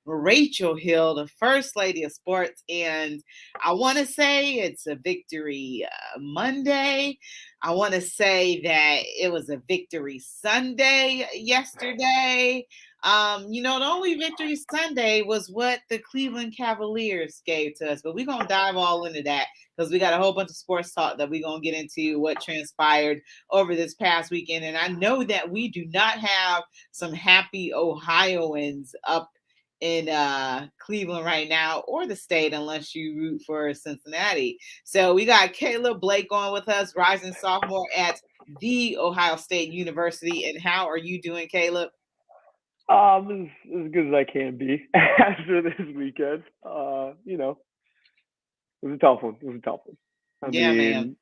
Rachel Hill, the First Lady of Sports. And I want to say it's a victory Monday. I want to say that it was a victory Sunday yesterday. The only victory Sunday was what the Cleveland Cavaliers gave to us, but we're going to dive all into that because we got a whole bunch of sports talk that we're going to get into what transpired over this past weekend. And I know that we do not have some happy Ohioans up in Cleveland right now or the state unless you root for Cincinnati. So we got Kayla Blake on with us, rising sophomore at the Ohio State University. And how are you doing, Caleb? As good as I can be after this weekend. It was a tough one. I Yeah, man.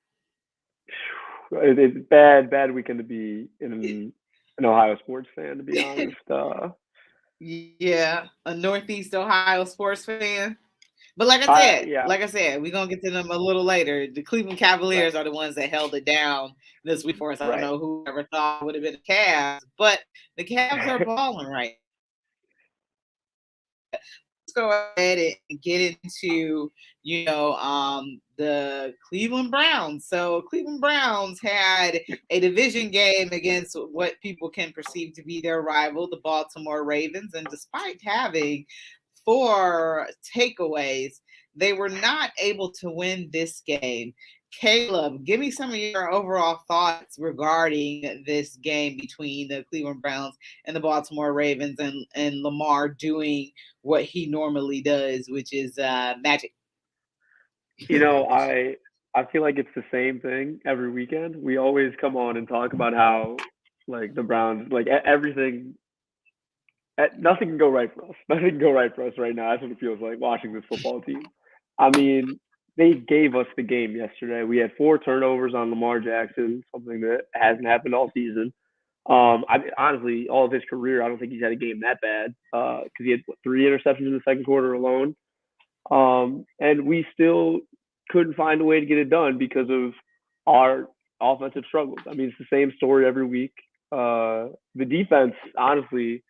mean, it's bad weekend to be an Ohio sports fan, to be honest. Yeah, a Northeast Ohio sports fan. But like Yeah, I said, we're gonna get to them a little later. The Cleveland right, Cavaliers are the ones that held it down this week for us. I don't right. know who ever thought it would have been the Cavs, but the Cavs are balling right. Let's go ahead and get into the Cleveland Browns. So Cleveland Browns had a division game against what people can perceive to be their rival, the Baltimore Ravens, and despite having 4 takeaways, they were not able to win this game. Caleb, give me some of your overall thoughts regarding this game between the Cleveland Browns and the Baltimore Ravens, and Lamar doing what he normally does, which is magic. I feel like it's the same thing every weekend. We always come on and talk about how like the Browns, like everything, nothing can go right for us. Nothing can go right for us right now. That's what it feels like watching this football team. I mean, they gave us the game yesterday. We had 4 turnovers on Lamar Jackson, something that hasn't happened all season. Honestly, all of his career, I don't think he's had a game that bad because he had 3 interceptions in the second quarter alone. And we still couldn't find a way to get it done because of our offensive struggles. I mean, it's the same story every week. The defense, honestly,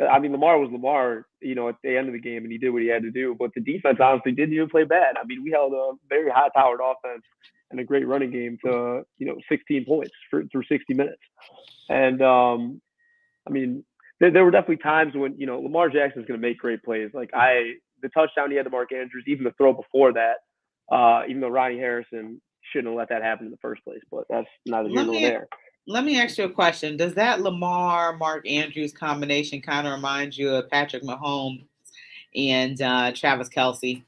I mean, Lamar was Lamar, at the end of the game, and he did what he had to do. But the defense, honestly, didn't even play bad. I mean, we held a very high-powered offense and a great running game to, 16 points through 60 minutes. And, I mean, there were definitely times when, Lamar Jackson's going to make great plays. The touchdown he had to Mark Andrews, even the throw before that, even though Ronnie Harrison shouldn't have let that happen in the first place. But that's neither here Let nor me there. let me ask you a question. Does that Lamar Mark Andrews combination kind of remind you of Patrick Mahomes and Travis Kelsey?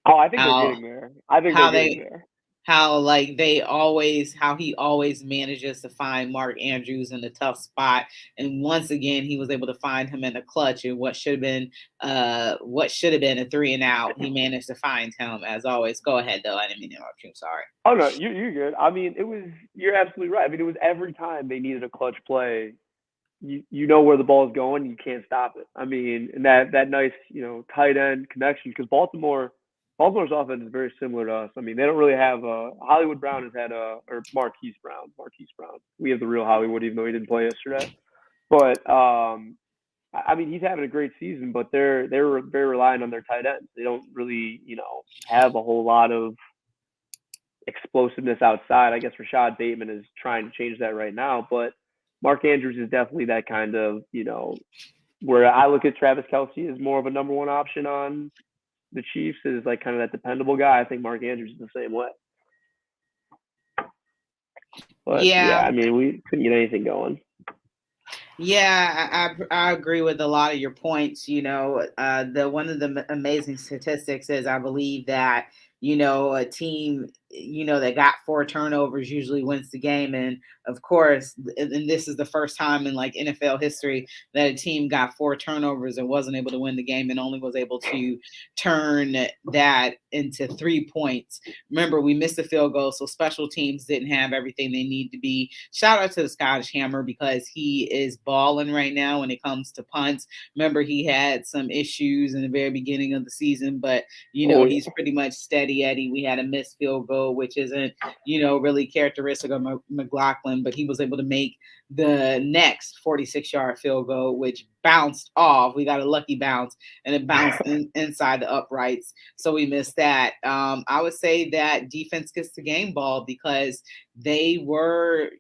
Oh, I think they're How getting there. I think they're how getting they there. how like they always how he always manages to find Mark Andrews in a tough spot, and once again he was able to find him in a clutch, and what should have been a 3 and out, he managed to find him as always. Go ahead though, I didn't mean to interrupt you. I'm sorry. Oh no, you're good. I mean, you're absolutely right. I mean, it was every time they needed a clutch play, you know where the ball is going, you can't stop it. I mean, and that nice tight end connection because Baltimore's offense is very similar to us. I mean, they don't really have Hollywood Brown has had or Marquise Brown. We have the real Hollywood, even though he didn't play yesterday. But I mean, he's having a great season, but they're very reliant on their tight ends. They don't really have a whole lot of explosiveness outside. I guess Rashad Bateman is trying to change that right now, but Mark Andrews is definitely that kind of, where I look at Travis Kelsey as more of a number one option on the Chiefs is like kind of that dependable guy. I think Mark Andrews is the same way. But yeah, Yeah. I mean, we couldn't get anything going. Yeah, I agree with a lot of your points. The one of the amazing statistics is I believe that a team that got 4 turnovers usually wins the game, and of course, and this is the first time in like NFL history that a team got 4 turnovers and wasn't able to win the game and only was able to turn that into 3 points. Remember, we missed the field goal, so special teams didn't have everything they need to be. Shout out to the Scottish Hammer because he is balling right now when it comes to punts. Remember, he had some issues in the very beginning of the season, but Oh yeah. he's pretty much steady Eddie. We had a missed field goal, which isn't really characteristic of McLaughlin, but he was able to make the next 46-yard field goal, which bounced off. We got a lucky bounce, and it bounced inside the uprights, so we missed that. I would say that defense gets the game ball because they were,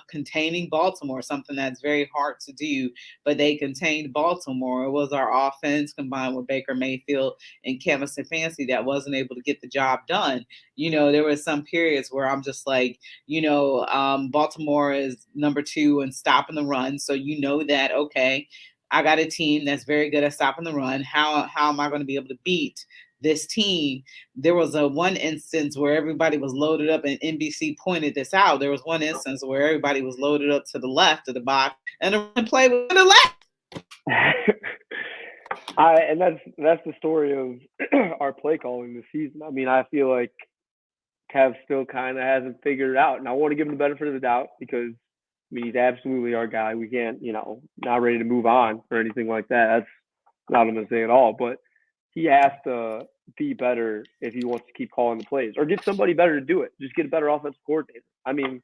containing Baltimore, something that's very hard to do, but they contained Baltimore. It was our offense combined with Baker Mayfield and Kevin Stefanski that wasn't able to get the job done. There was some periods where I'm just like, Baltimore is number 2 in stopping the run. So that, okay, I got a team that's very good at stopping the run. How am I going to be able to beat this team? There was one instance where everybody was loaded up, and NBC pointed this out. There was one instance where everybody was loaded up to the left of the box, and the run play was to the left. And that's the story of our play calling this season. I mean, I feel like Kev still kind of hasn't figured it out, and I want to give him the benefit of the doubt because he's absolutely our guy. We can't, not ready to move on or anything like that. That's not what I'm going to say at all. But he has to be better if he wants to keep calling the plays or get somebody better to do it. Just get a better offensive coordinator. I mean,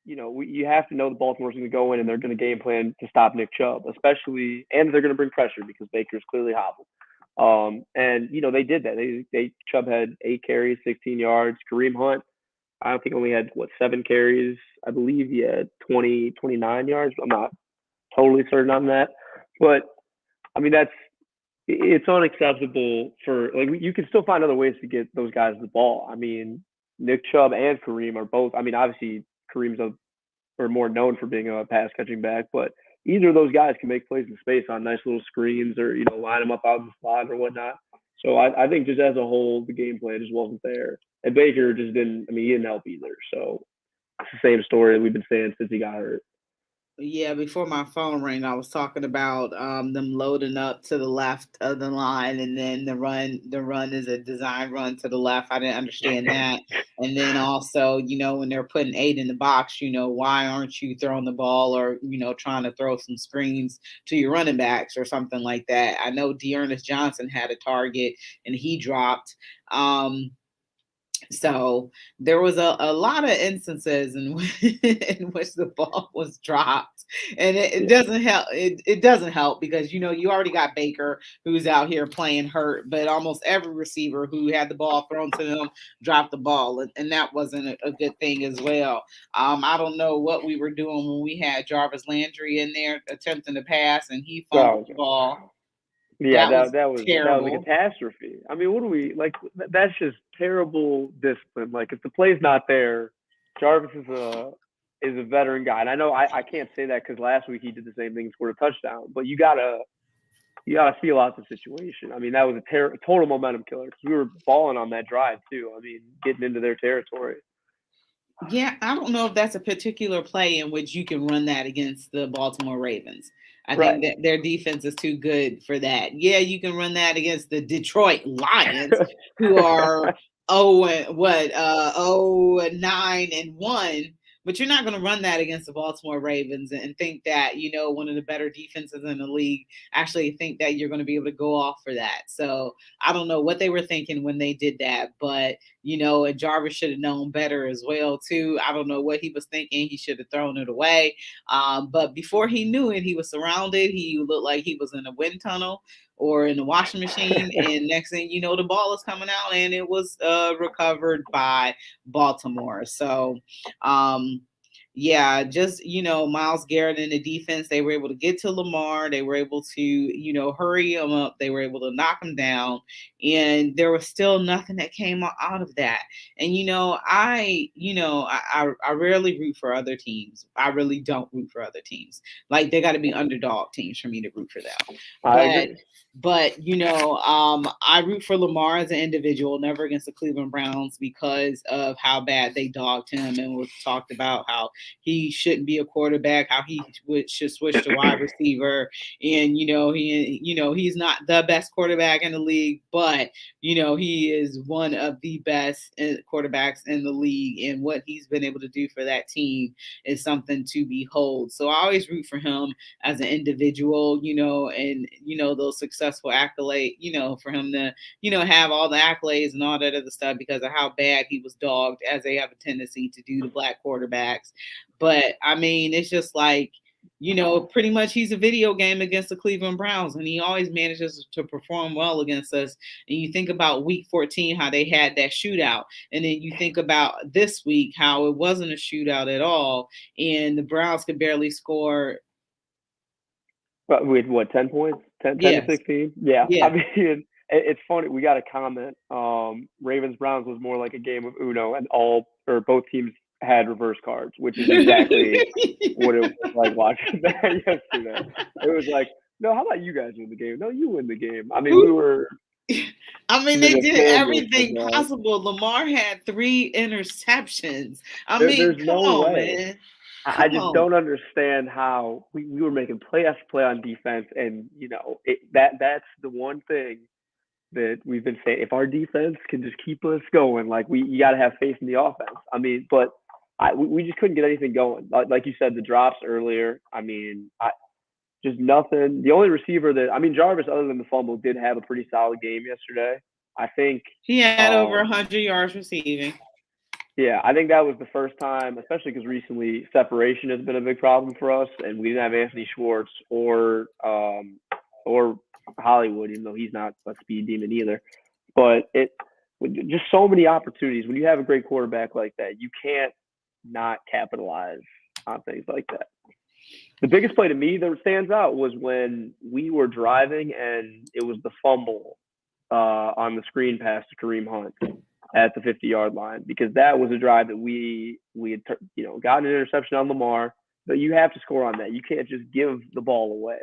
you have to know the Baltimore's going to go in and they're going to game plan to stop Nick Chubb, especially, and they're going to bring pressure because Baker's clearly hobbled. And they did that. Chubb had 8 carries, 16 yards. Kareem Hunt, I don't think only had 7 carries. I believe he had 29 yards. I'm not totally certain on that, but I mean it's unacceptable for you can still find other ways to get those guys the ball. I mean, Nick Chubb and Kareem are both. I mean, obviously Kareem's more known for being a pass catching back, but either of those guys can make plays in space on nice little screens or line them up out in the slot or whatnot. So I think just as a whole, the game plan just wasn't there. And Baker just didn't. I mean, he didn't help either. So it's the same story that we've been saying since he got hurt. Yeah, before my phone rang, I was talking about them loading up to the left of the line, and then the run is a design run to the left. I didn't understand that. And then also, when they're putting 8 in the box, why aren't you throwing the ball or trying to throw some screens to your running backs or something like that? I know Dearness Johnson had a target and he dropped. So there was a lot of instances in which the ball was dropped, and it doesn't help. It doesn't help because you already got Baker who's out here playing hurt, but almost every receiver who had the ball thrown to them dropped the ball, and that wasn't a good thing as well. I don't know what we were doing when we had Jarvis Landry in there attempting to pass, and he fumbled the ball. Yeah, that was terrible. a catastrophe. I mean, what do we like? That's just terrible discipline. Like, if the play's not there, Jarvis is a veteran guy, and I know I can't say that because last week he did the same thing, scored a touchdown. But you gotta feel out the situation. I mean, that was a total momentum killer because we were balling on that drive too. I mean, getting into their territory. Yeah, I don't know if that's a particular play in which you can run that against the Baltimore Ravens. I think that their defense is too good for that. Yeah, you can run that against the Detroit Lions, who are 9-1, but you're not going to run that against the Baltimore Ravens and think that one of the better defenses in the league. Actually, think that you're going to be able to go off for that. So I don't know what they were thinking when they did that, but and Jarvis should have known better as well too. I don't know what he was thinking. He should have thrown it away. But before he knew it, he was surrounded. He looked like he was in a wind tunnel or in the washing machine. And next thing you know, the ball is coming out and it was recovered by Baltimore. So, yeah, just Myles Garrett in the defense, they were able to get to Lamar. They were able to hurry him up. They were able to knock him down, and there was still nothing that came out of that. And I rarely root for other teams. I really don't root for other teams. Like, they got to be underdog teams for me to root for them. I agree. But I root for Lamar as an individual, never against the Cleveland Browns because of how bad they dogged him and was talked about how he shouldn't be a quarterback, how he should switch to wide receiver, and he's not the best quarterback in the league, but he is one of the best quarterbacks in the league, and what he's been able to do for that team is something to behold. So I always root for him as an individual, and those successful accolades, for him to have all the accolades and all that other stuff because of how bad he was dogged, as they have a tendency to do to black quarterbacks. But I mean, it's just like, Pretty much he's a video game against the Cleveland Browns, and he always manages to perform well against us. And you think about week 14, how they had that shootout. And then you think about this week, how it wasn't a shootout at all. And the Browns could barely score. But with what, 10 points? 10 to Yes. 16? Yeah. I Yeah. mean, it's funny. We got a comment. Ravens Browns was more like a game of Uno, and both teams had reverse cards, which is exactly what it was like watching that yesterday. It was like, no, how about you guys win the game? No, you win the game. I mean, we were They the did canvas of everything that. possible. Lamar had 3 interceptions. There's Come no on, way. man. I Come just on. don't understand how we were making play after play on defense, and that's the one thing that we've been saying. If our defense can just keep us going, like you got to have faith in the offense. I mean, but we just couldn't get anything going. Like you said, the drops earlier. I mean, just nothing. The only receiver Jarvis, other than the fumble, did have a pretty solid game yesterday. I think He had over 100 yards receiving. Yeah, I think that was the first time, especially because recently separation has been a big problem for us, and we didn't have Anthony Schwartz or Hollywood, even though he's not a speed demon either. But just so many opportunities. When you have a great quarterback like that, you can't not capitalize on things like that. The biggest play to me that stands out was when we were driving and it was the fumble on the screen pass to Kareem Hunt at the 50-yard line, because that was a drive that we had gotten an interception on Lamar, but you have to score on that. You can't just give the ball away.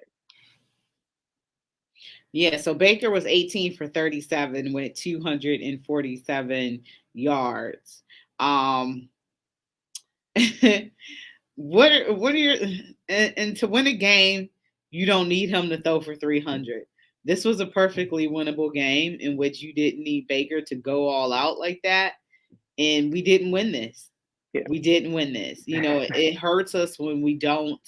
Yeah, so Baker was 18 for 37 with 247 yards. What are your and to win a game, you don't need him to throw for 300. This was a perfectly winnable game in which you didn't need Baker to go all out like that, and we didn't win this. Yeah. We didn't win this. It hurts us when we don't,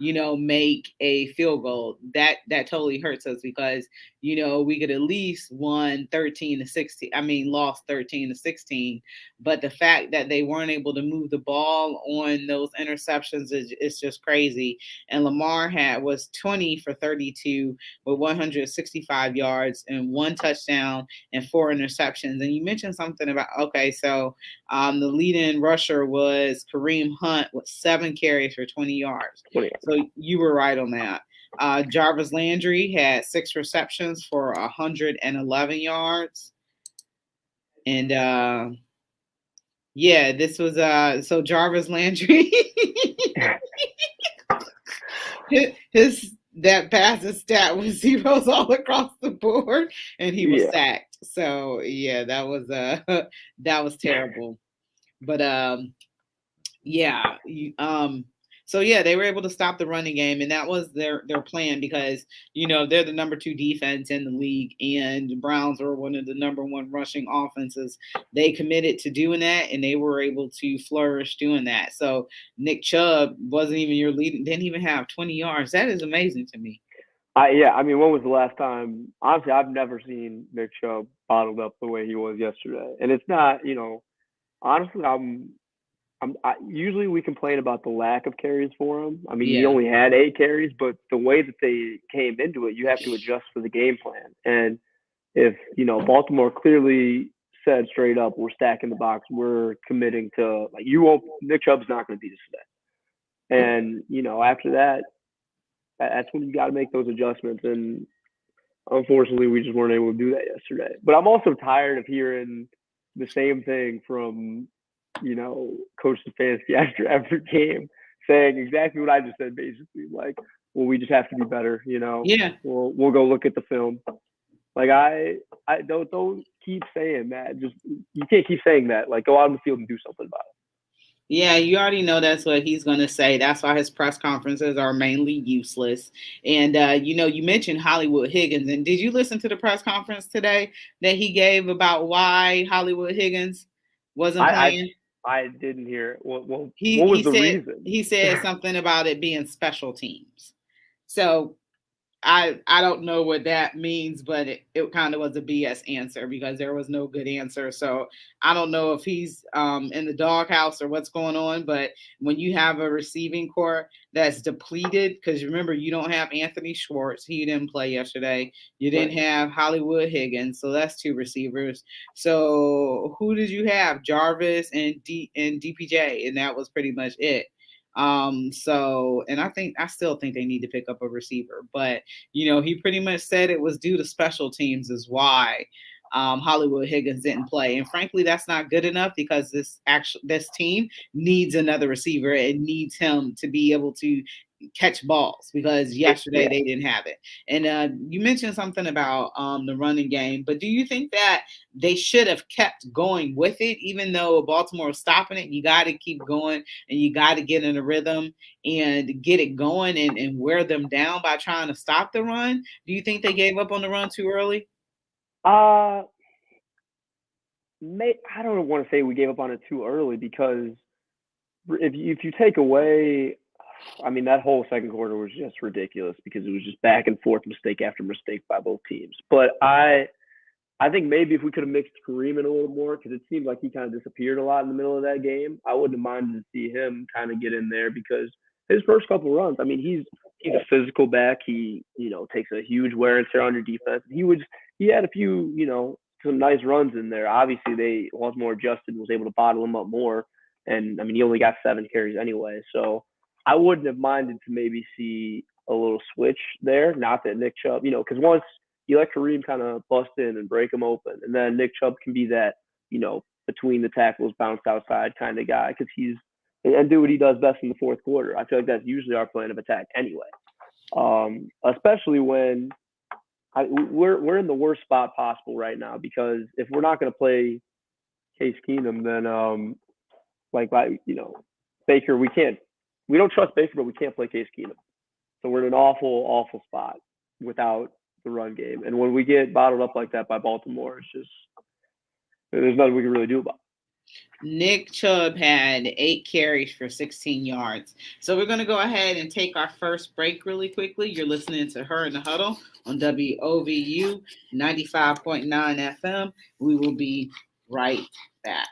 make a field goal. That totally hurts us because, we could at least won 13 to 16. Lost 13 to 16. But the fact that they weren't able to move the ball on those interceptions is just crazy. And Lamar was 20 for 32 with 165 yards and 1 touchdown and 4 interceptions. And you mentioned something about, so the leading rusher was Kareem Hunt with 7 carries for 20 yards. So you were right on that. Jarvis Landry had 6 receptions for 111 yards. And this was so Jarvis Landry. his that passing stat was zeros all across the board, and he was sacked. So that was terrible. But they were able to stop the running game, and that was their plan because they're the number 2 defense in the league, and the Browns are one of the number 1 rushing offenses. They committed to doing that, and they were able to flourish doing that. So Nick Chubb wasn't even your lead; didn't even have 20 yards. That is amazing to me. When was the last time? Honestly, I've never seen Nick Chubb bottled up the way he was yesterday, and it's not. Honestly, usually we complain about the lack of carries for him. He only had 8 carries, but the way that they came into it, you have to adjust for the game plan. And if, Baltimore clearly said straight up, we're stacking the box, we're committing to, Nick Chubb's not going to beat us today. And, after that, that's when you got to make those adjustments. And unfortunately, we just weren't able to do that yesterday. But I'm also tired of hearing the same thing from Coach Stefanski after every game, saying exactly what I just said, basically, well, we just have to be better, we'll go look at the film. I don't keep saying that. Just, you can't keep saying that. Go out on the field and do something about it. Yeah, you already know that's what he's going to say. That's why his press conferences are mainly useless. And, you mentioned Hollywood Higgins. And did you listen to the press conference today that he gave about why Hollywood Higgins wasn't playing? I didn't hear it. What was the reason? He said something about it being special teams. So I don't know what that means, but it kind of was a BS answer because there was no good answer. So I don't know if he's in the doghouse or what's going on. But when you have a receiving core that's depleted, because remember you don't have Anthony Schwartz, he didn't play yesterday. You didn't have Hollywood Higgins, so that's two receivers. So who did you have? Jarvis and DPJ, and that was pretty much it. So, and I still think they need to pick up a receiver, but he pretty much said it was due to special teams is why Hollywood Higgins didn't play. And frankly, that's not good enough because this team needs another receiver. It needs him to be able to catch balls because yesterday they didn't have it. And you mentioned something about the running game, but do you think that they should have kept going with it, even though Baltimore was stopping it? You got to keep going and you got to get in a rhythm and get it going and wear them down by trying to stop the run. Do you think they gave up on the run too early? I don't want to say we gave up on it too early because if you take away, I mean, that whole second quarter was just ridiculous because it was just back and forth, mistake after mistake by both teams. But I think maybe if we could have mixed Kareem in a little more, because it seemed like he kind of disappeared a lot in the middle of that game, I wouldn't have minded to see him kind of get in there because his first couple of runs, I mean, he's a physical back. He takes a huge wear and tear on your defense. He had a few some nice runs in there. Obviously, Baltimore adjusted and was able to bottle him up more. And I mean, he only got 7 carries anyway, so I wouldn't have minded to maybe see a little switch there. Not that Nick Chubb, because once you let Kareem kind of bust in and break him open, and then Nick Chubb can be that, between the tackles, bounced outside kind of guy because and do what he does best in the fourth quarter. I feel like that's usually our plan of attack anyway. Especially when we're in the worst spot possible right now because if we're not going to play Case Keenum, then Baker, we don't trust Baker, but we can't play Case Keenum. So we're in an awful, awful spot without the run game. And when we get bottled up like that by Baltimore, it's just there's nothing we can really do about it. Nick Chubb had 8 carries for 16 yards. So we're going to go ahead and take our first break really quickly. You're listening to Her in the Huddle on WOVU 95.9 FM. We will be right back.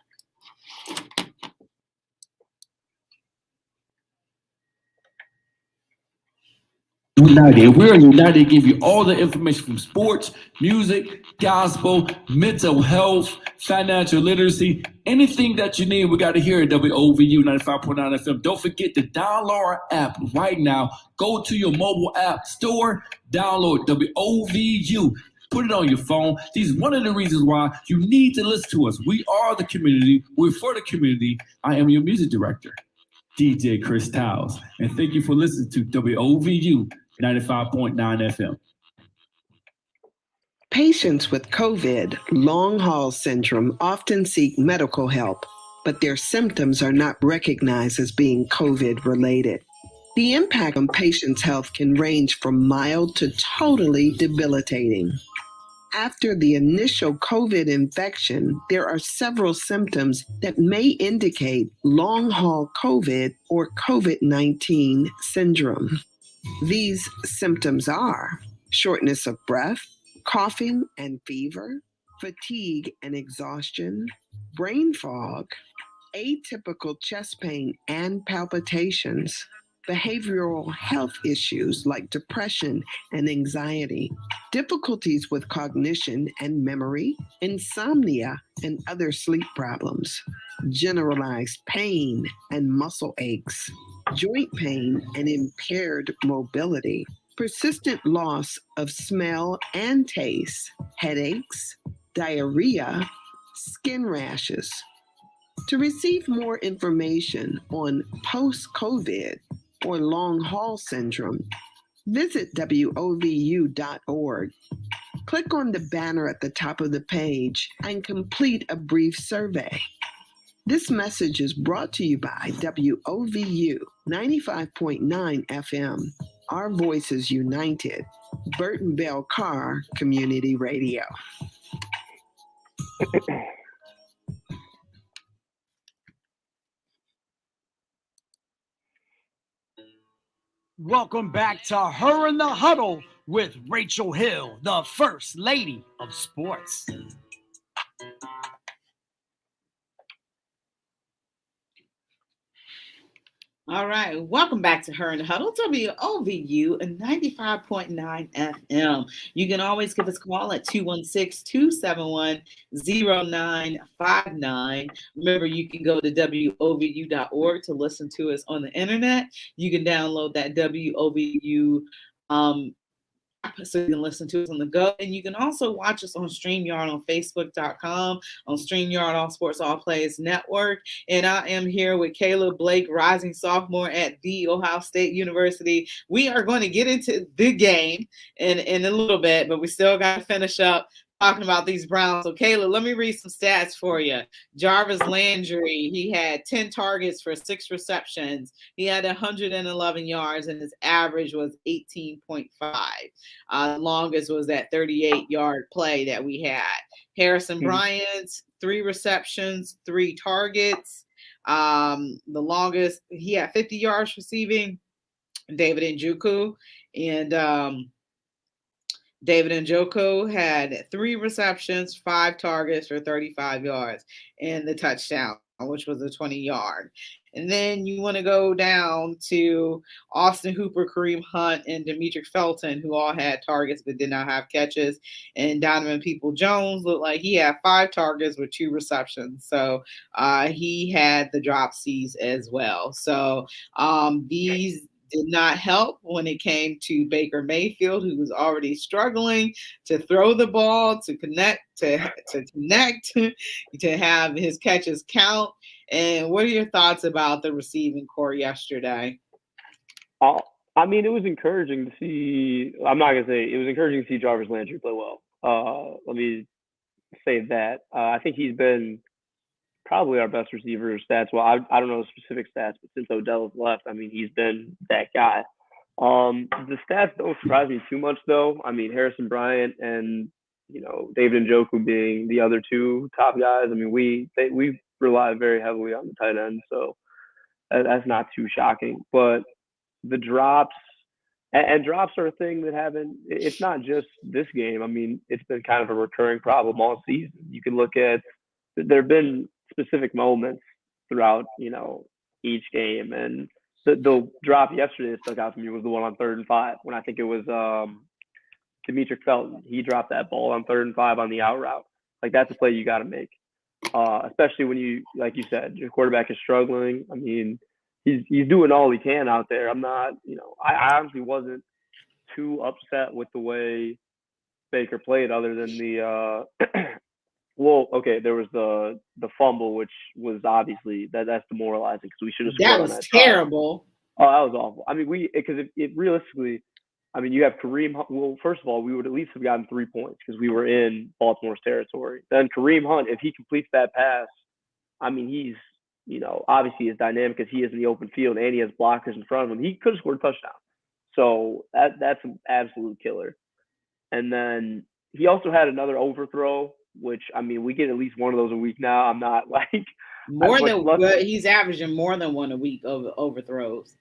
United. We're United to give you all the information from sports, music, gospel, mental health, financial literacy, anything that you need. We got to hear at WOVU 95.9 FM. Don't forget to download our app right now. Go to your mobile app store, download WOVU. Put it on your phone. This is one of the reasons why you need to listen to us. We are the community. We're for the community. I am your music director, DJ Chris Towles. And thank you for listening to WOVU 95.9 FM. Patients with COVID long haul syndrome often seek medical help, but their symptoms are not recognized as being COVID related. The impact on patients' health can range from mild to totally debilitating. After the initial COVID infection, there are several symptoms that may indicate long haul COVID or COVID-19 syndrome. These symptoms are shortness of breath, coughing and fever, fatigue and exhaustion, brain fog, atypical chest pain and palpitations, behavioral health issues like depression and anxiety, difficulties with cognition and memory, insomnia and other sleep problems, generalized pain and muscle aches, joint pain and impaired mobility, persistent loss of smell and taste, headaches, diarrhea, skin rashes. To receive more information on post-COVID or long haul syndrome, visit WOVU.org. Click on the banner at the top of the page and complete a brief survey. This message is brought to you by WOVU 95.9 FM, Our Voices United, Burton Bell Carr Community Radio. Welcome back to Her in the Huddle with Rachel Hill, the First Lady of Sports. All right, welcome back to Her and Huddle, WOVU 95.9 FM. You can always give us a call at 216-271-0959. Remember, you can go to WOVU.org to listen to us on the internet. You can download that WOVU so you can listen to us on the go. And you can also watch us on StreamYard on Facebook.com, on StreamYard All Sports All Plays Network. And I am here with Kayla Blake, rising sophomore at The Ohio State University. We are going to get into the game in a little bit, but we still got to finish up talking about these Browns. So Kayla, let me read some stats for you. Jarvis Landry, he had 10 targets for 6 receptions. He had 111 yards, and his average was 18.5. Longest was that 38-yard play that we had. Harrison Bryant, 3 receptions, 3 targets. The longest, he had 50 yards receiving. David Njoku, and David Njoku had 3 receptions, 5 targets for 35 yards, and the touchdown, which was a 20-yard. And then you want to go down to Austin Hooper, Kareem Hunt, and Demetric Felton, who all had targets but did not have catches. And Donovan Peoples-Jones looked like he had 5 targets with 2 receptions. So he had the dropsies as well. So these did not help when it came to Baker Mayfield, who was already struggling to throw the ball, to connect, to have his catches count. And what are your thoughts about the receiving core yesterday? I mean, it was encouraging to see. I'm not gonna say it was encouraging to see Jarvis Landry play well. Let me say that. I think he's been probably our best receiver stats. Well, I don't know specific stats, but since Odell's left, I mean, he's been that guy. The stats don't surprise me too much, though. I mean, Harrison Bryant and David Njoku being the other 2 top guys. I mean, we rely very heavily on the tight end, so that's not too shocking. But the drops and drops are a thing that haven't. It's not just this game. I mean, it's been kind of a recurring problem all season. You can look at there have been specific moments throughout each game, and the drop yesterday that stuck out to me was the one on 3rd and 5 when I think it was Demetric Felton. He dropped that ball on 3rd and 5 on the out route. Like, that's a play you got to make, especially when you, like you said, your quarterback is struggling. I mean, he's doing all he can out there. I'm not, I honestly wasn't too upset with the way Baker played, other than the well, okay, there was the fumble, which was obviously that's demoralizing because we should have scored. That was terrible. Oh, that was awful. I mean, because it realistically, I mean, you have Kareem Hunt. Well, first of all, we would at least have gotten 3 points because we were in Baltimore's territory. Then Kareem Hunt, if he completes that pass, I mean, he's obviously as dynamic as he is in the open field, and he has blockers in front of him. He could have scored a touchdown. So that's an absolute killer. And then he also had another overthrow, which, I mean, we get at least one of those a week now. I'm not like but he's averaging more than one a week of overthrows.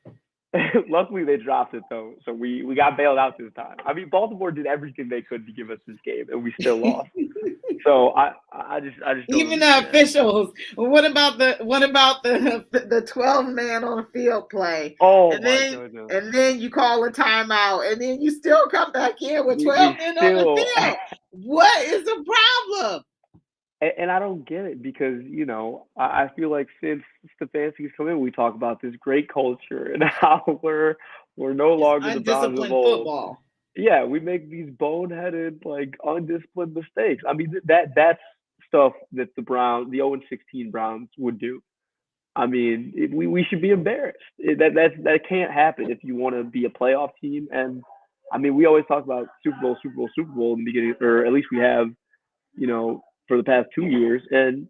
Luckily they dropped it though, so we got bailed out this time. I mean, Baltimore did everything they could to give us this game, and we still lost. So I just even the officials. What about the 12 man on the field play? Oh, and then you call a timeout, and then you still come back in with 12 men on the field. What is the problem? And I don't get it because, I feel like since Stefanski's come in, we talk about this great culture and how we're no longer the Browns of old. Football. Yeah, we make these boneheaded, like, undisciplined mistakes. I mean, that's stuff that the 0-16 Browns would do. I mean, we should be embarrassed. That can't happen if you want to be a playoff team. And I mean, we always talk about Super Bowl in the beginning, or at least we have, for the past 2 years. And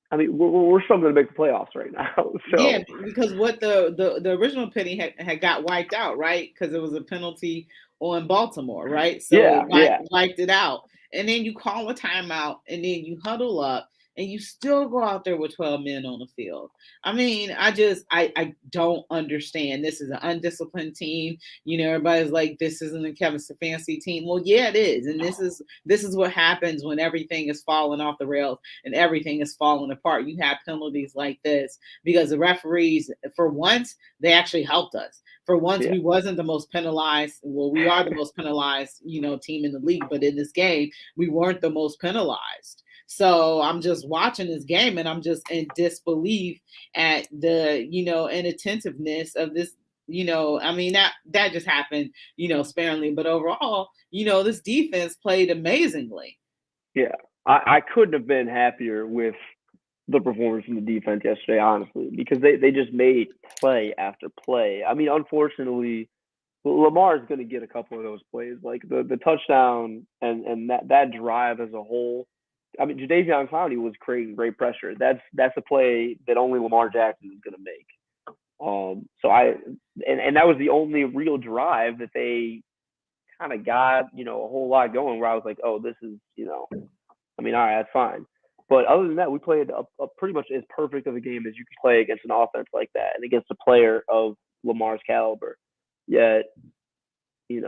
I mean, we're struggling to make the playoffs right now. So. Yeah, because what the original penny had got wiped out, right? Because it was a penalty on Baltimore, right? So wiped it out. And then you call a timeout, and then you huddle up, and you still go out there with 12 men on the field. I mean, I don't understand. This is an undisciplined team. Everybody's like, this isn't a Kevin Stefanski team. Well, yeah, it is. And this is what happens when everything is falling off the rails and everything is falling apart. You have penalties like this because the referees, for once, they actually helped us. For once, we wasn't the most penalized. Well, we are the most penalized, team in the league. But in this game, we weren't the most penalized. So I'm just watching this game and I'm just in disbelief at the, inattentiveness of this. I mean, that just happened, sparingly. But overall, this defense played amazingly. Yeah, I couldn't have been happier with the performance from the defense yesterday, honestly, because they just made play after play. I mean, unfortunately, Lamar is going to get a couple of those plays, like the touchdown and that drive as a whole. I mean, Jadeveon Clowney was creating great pressure. That's a play that only Lamar Jackson is going to make. And that was the only real drive that they kind of got, a whole lot going where I was like, oh, this is, I mean, all right, that's fine. But other than that, we played a pretty much as perfect of a game as you can play against an offense like that and against a player of Lamar's caliber. Yet, we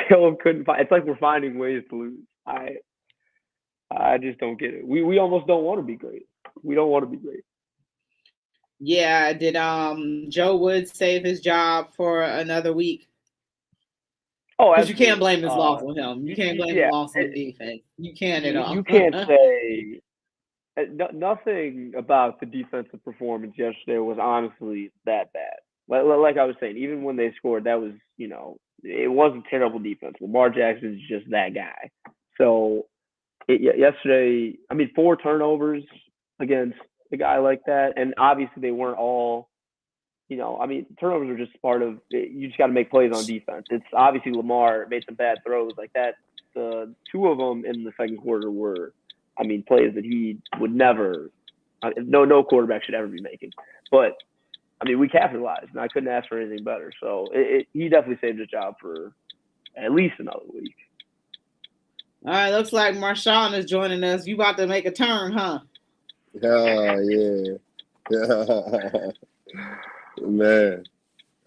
still couldn't find. It's like we're finding ways to lose. I just don't get it. We almost don't want to be great. We don't want to be great. Yeah, did Joe Woods save his job for another week? Oh, because you can't blame his loss on him. You can't blame the loss on defense. You can't at all. You can't say nothing about the defensive performance yesterday was honestly that bad. Like I was saying, even when they scored, that was, it wasn't terrible defense. Lamar Jackson is just that guy. So yesterday, I mean, 4 turnovers against a guy like that, and obviously they weren't all. I mean, turnovers are just part of it. You just got to make plays on defense. It's obviously Lamar made some bad throws like that. The 2 of them in the second quarter were, I mean, plays that he would never, no quarterback should ever be making. But, I mean, we capitalized, and I couldn't ask for anything better. So he definitely saved his job for at least another week. All right, looks like Marshawn is joining us. You about to make a turn, huh? Oh, yeah. Man,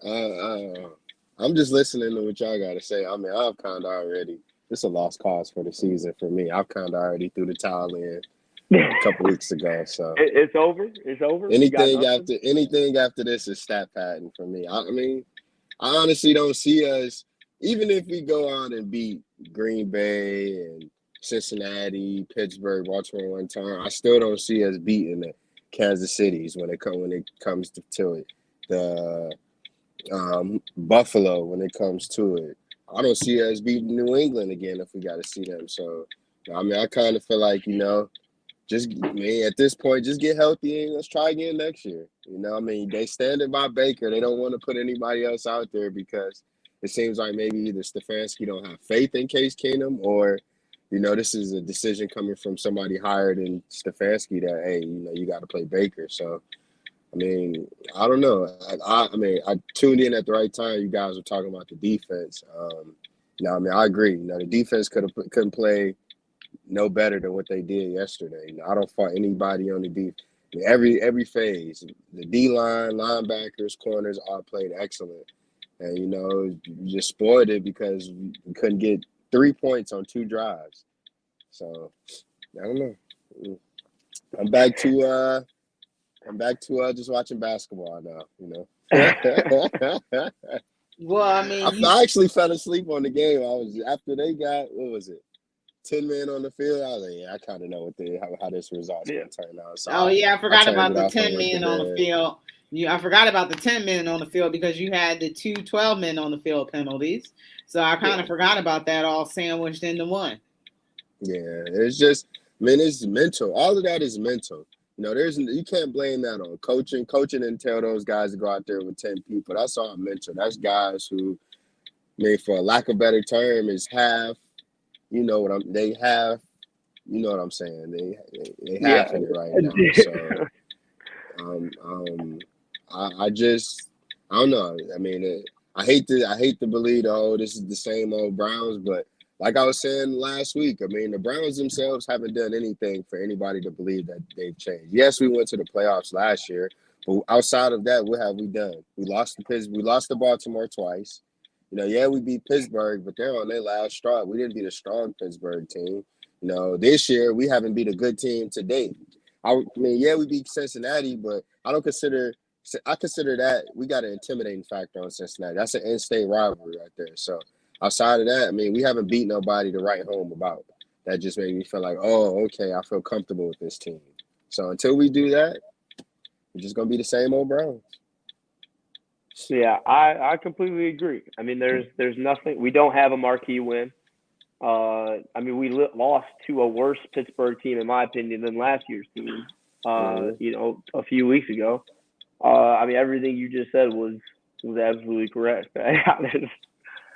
I'm just listening to what y'all got to say. I mean, I've kind of already, it's a lost cause for the season for me. I've kind of already threw the towel in a couple weeks ago. So it's over. It's over. Anything after this is stat padding for me. I mean, I honestly don't see us, even if we go out and beat Green Bay and Cincinnati, Pittsburgh, Baltimore one time, I still don't see us beating the Kansas Cities when it comes to it. The Buffalo when it comes to it. I don't see us beating New England again if we got to see them. So, I mean, I kind of feel like, at this point, just get healthy and let's try again next year. I mean, they standing by Baker. They don't want to put anybody else out there because it seems like maybe either Stefanski don't have faith in Case Keenum or, this is a decision coming from somebody higher than Stefanski that, hey, you got to play Baker. So, I mean, I don't know. I mean, I tuned in at the right time. You guys were talking about the defense. I mean, I agree. The defense couldn't play no better than what they did yesterday. I don't fault anybody on the defense. Every phase, the D-line, linebackers, corners all played excellent. And, you just spoiled it because we couldn't get 3 points on 2 drives. So, I don't know. I'm back to just watching basketball now, Well, I mean, I actually fell asleep on the game. After they got, what was it, 10 men on the field. I was like, yeah, I kind of know how this result's gonna turn out. So I forgot about the 10 men on the field. I forgot about the 10 men on the field because you had the 2 12 men on the field penalties. So I kind of forgot about that all sandwiched into one. Yeah, it's just, it's mental. All of that is mental. You can't blame that on coaching. Coaching didn't tell those guys to go out there with 10 people. That's all mental. That's guys who, for a lack of a better term, is half. You know what I'm saying. They half in it right now. So, I don't know. I mean, I hate to believe, this is the same old Browns, but like I was saying last week, I mean, the Browns themselves haven't done anything for anybody to believe that they've changed. Yes, we went to the playoffs last year, but outside of that, what have we done? We lost to Baltimore twice. Yeah, we beat Pittsburgh, but they're on their last straw. We didn't beat a strong Pittsburgh team. This year we haven't beat a good team to date. I mean, yeah, we beat Cincinnati, but I consider that we got an intimidating factor on Cincinnati. That's an in-state rivalry right there. So outside of that, I mean, we haven't beat nobody to write home about. That just made me feel like, oh, okay, I feel comfortable with this team. So until we do that, we're just gonna be the same old Browns. Yeah, I completely agree. I mean, there's nothing. We don't have a marquee win. I mean, we lost to a worse Pittsburgh team, in my opinion, than last year's team. A few weeks ago. I mean, everything you just said was absolutely correct.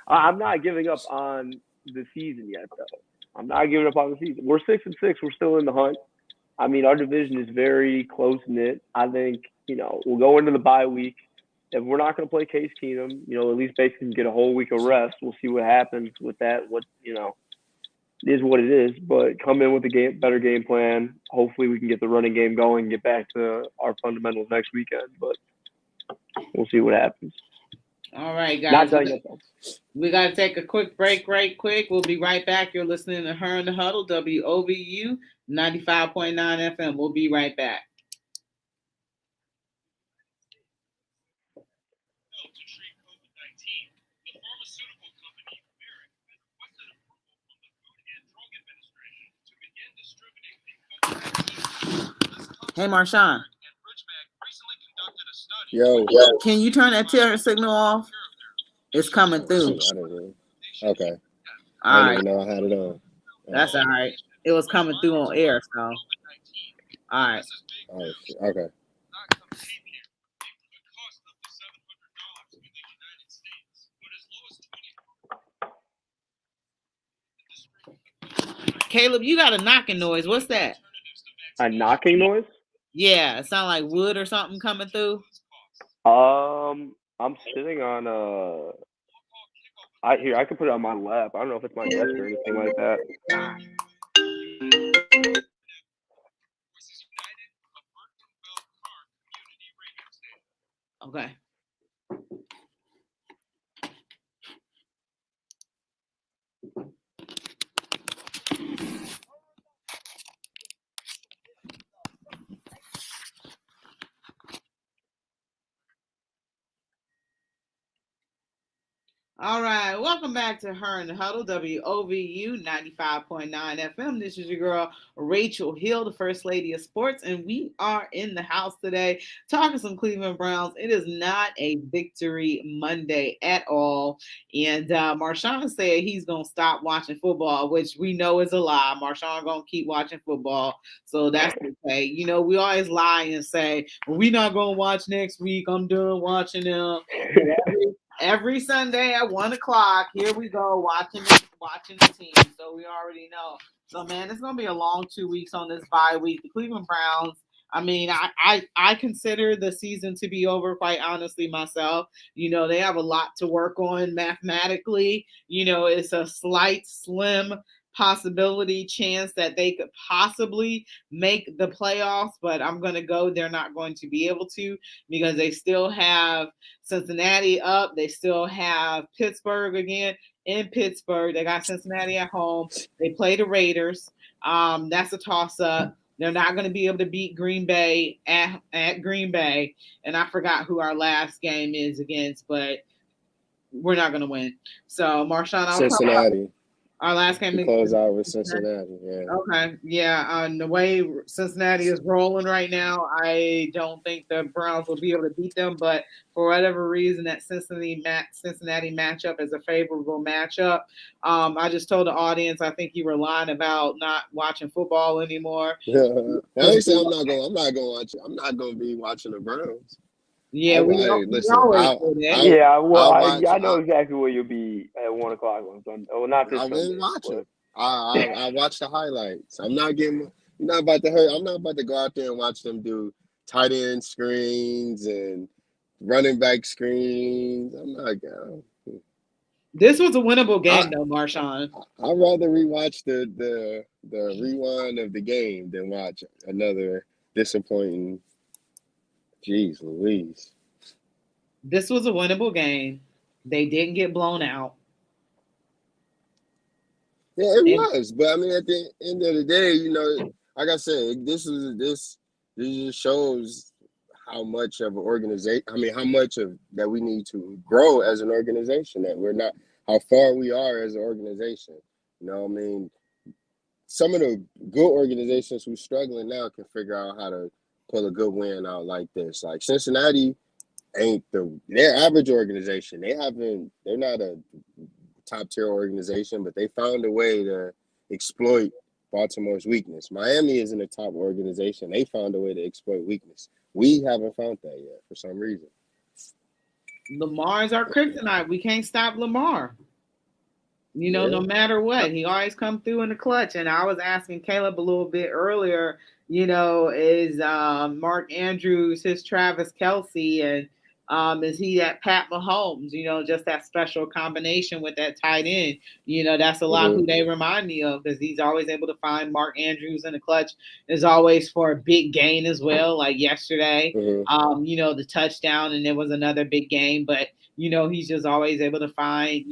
I'm not giving up on the season yet, though. I'm not giving up on the season. We're 6-6. We're still in the hunt. I mean, our division is very close knit. I think we'll go into the bye week. If we're not going to play Case Keenum, at least basically can get a whole week of rest. We'll see what happens with that. It is what it is. But come in with a better game plan. Hopefully we can get the running game going and get back to our fundamentals next weekend. But we'll see what happens. All right, guys. We got to take a quick break right quick. We'll be right back. You're listening to Her in the Huddle, WOVU 95.9 FM. We'll be right back. Hey, Marshawn. Yo. Can you turn that turn signal off? It's coming through. I don't know. Okay. All I didn't even know I had it on. That's all right. It was coming through on air, so. All right. Oh, okay. Caleb, you got a knocking noise. What's that? A knocking noise? Yeah, it sounds like wood or something coming through. I'm sitting on I could put it on my lap. I don't know if it's my desk or anything like that. Okay. All right, welcome back to Her in the Huddle, WOVU 95.9 FM. This is your girl, Rachel Hill, the First Lady of Sports, and we are in the house today talking some Cleveland Browns. It is not a victory Monday at all, and Marshawn said he's going to stop watching football, which we know is a lie. Marshawn going to keep watching football, so that's okay. We always lie and say, well, we're not going to watch next week. I'm done watching them. Every Sunday at 1:00, here we go watching the team. So we already know. So man, it's gonna be a long 2 weeks on this bye week. The Cleveland Browns. I mean, I consider the season to be over, quite honestly, myself. They have a lot to work on mathematically. It's a slim possibility chance that they could possibly make the playoffs, but I'm going to go they're not going to be able to because they still have Cincinnati up. They still have Pittsburgh again in Pittsburgh. They got Cincinnati at home. They play the Raiders. That's a toss-up. They're not going to be able to beat Green Bay at Green Bay. And I forgot who our last game is against, but we're not going to win. So, Marshawn, Cincinnati. Our last game we close out with Cincinnati. Yeah. Okay. Yeah. The way Cincinnati is rolling right now, I don't think the Browns will be able to beat them. But for whatever reason, that Cincinnati matchup is a favorable matchup. I just told the audience I think you were lying about not watching football anymore. Yeah. I say I'm not going to watch it. I'm not going to be watching the Browns. Yeah, I know exactly where you'll be at 1:00 on Sunday. Oh, not this Sunday. I won't watch it. I watch the highlights. I'm not about to hurt. I'm not about to go out there and watch them do tight end screens and running back screens. I'm not going. This was a winnable game, though, Marshawn. I'd rather rewatch the rewind of the game than watch another disappointing. Jeez Louise. This was a winnable game. They didn't get blown out. Yeah, it was. But I mean, at the end of the day, like I said, this just shows how much of an organization. I mean, how much of that we need to grow as an organization. That we're not how far we are as an organization. I mean, some of the good organizations who's struggling now can figure out how to pull a good win out like this. Like Cincinnati ain't their average organization. They're not a top tier organization, but they found a way to exploit Baltimore's weakness. Miami isn't a top organization. They found a way to exploit weakness. We haven't found that yet for some reason. Lamar's our kryptonite. We can't stop Lamar. No matter what, he always come through in the clutch. And I was asking Caleb a little bit earlier, is Mark Andrews his Travis Kelce, and is he that Pat Mahomes? Just that special combination with that tight end. That's a lot who they remind me of, because he's always able to find Mark Andrews in the clutch. Is always for a big gain as well. Like yesterday, the touchdown, and there was another big game, but he's just always able to find